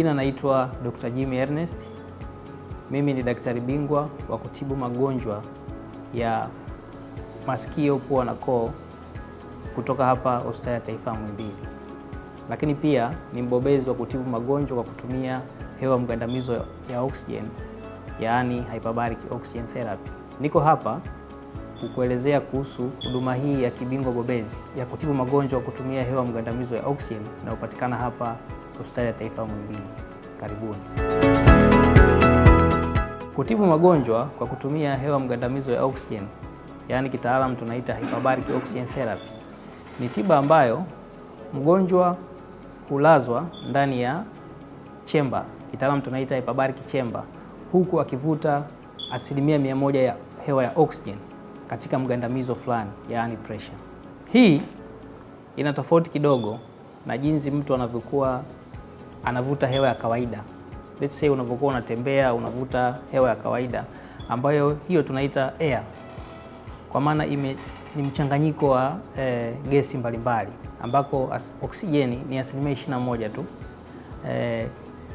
majina naitwa Dr. Jimmy Ernest. Mimi ni daktari bingwa wa kutibu magonjwa ya masikio, pua na koo kutoka hapa Hospitali ya Taifa Muhimbili. Lakini pia ni mbobezi wa kutibu magonjwa kwa kutumia hewa mgandamizo ya oxygen, yaani hyperbaric oxygen therapy. Niko hapa kukuelezea kuhusu huduma hii ya kibingwa bobezi ya kutibu magonjwa kwa kutumia hewa mgandamizo ya oxygen inayopatikana hapa Hospitali ya Taifa Muhimbili. Karibuni. Kutibu magonjwa kwa kutumia hewa mgandamizo ya oxygen, yaani kitaalamu tunaita hyperbaric oxygen therapy, ni tiba ambayo mgonjwa hulazwa ndani ya chamber, kitaalamu tunaita hyperbaric chamber, huku akivuta 100% ya hewa ya oxygen katika mgandamizo fulani, yaani pressure. Hii ina tofauti kidogo na jinsi mtu anavyokuwa anavuta hewa ya kawaida. Let's say unapokuwa unatembea unavuta hewa ya kawaida, ambayo hiyo tunaita air, kwa maana ni mchanganyiko wa gesi mbalimbali, ambako oksijeni ni 21% tu,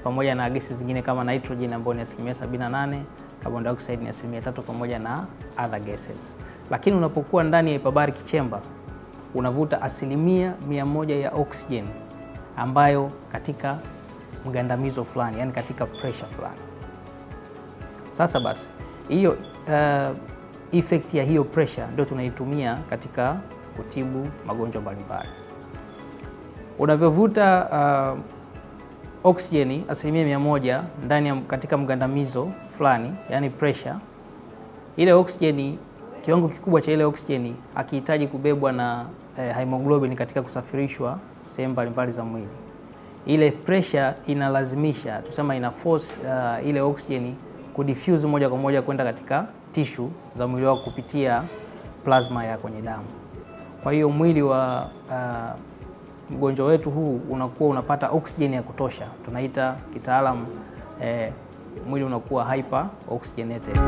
pamoja na gesi zingine kama nitrogen ambayo ni 78%, carbon dioxide ni 3% pamoja na other gases. Lakini unapokuwa ndani ya hyperbaric chamber unavuta 100% ya oxygen ambayo katika mgandamizo fulani, yani katika pressure fulani. Sasa basi hiyo effect ya hiyo pressure ndio tunaitumia katika kutibu magonjwa mbalimbali. Unavyovuta oksijeni 100% ndani katika mgandamizo fulani, yani pressure, ile oksijeni, kiwango kikubwa cha ile oksijeni hakihitaji kubebwa na hemoglobin katika kusafirishwa sehemu mbalimbali za mwili. Ile pressure inalazimisha, tusema ina force ile oksijeni kudiffuse moja kwa moja kwenda katika tissue za mwili wako kupitia plasma ya kwenye damu. Kwa hiyo mwili wa mgonjwa wetu huu unakuwa unapata oksijeni ya kutosha. Tunaita kitaalamu mwili unakuwa hyper oxygenated.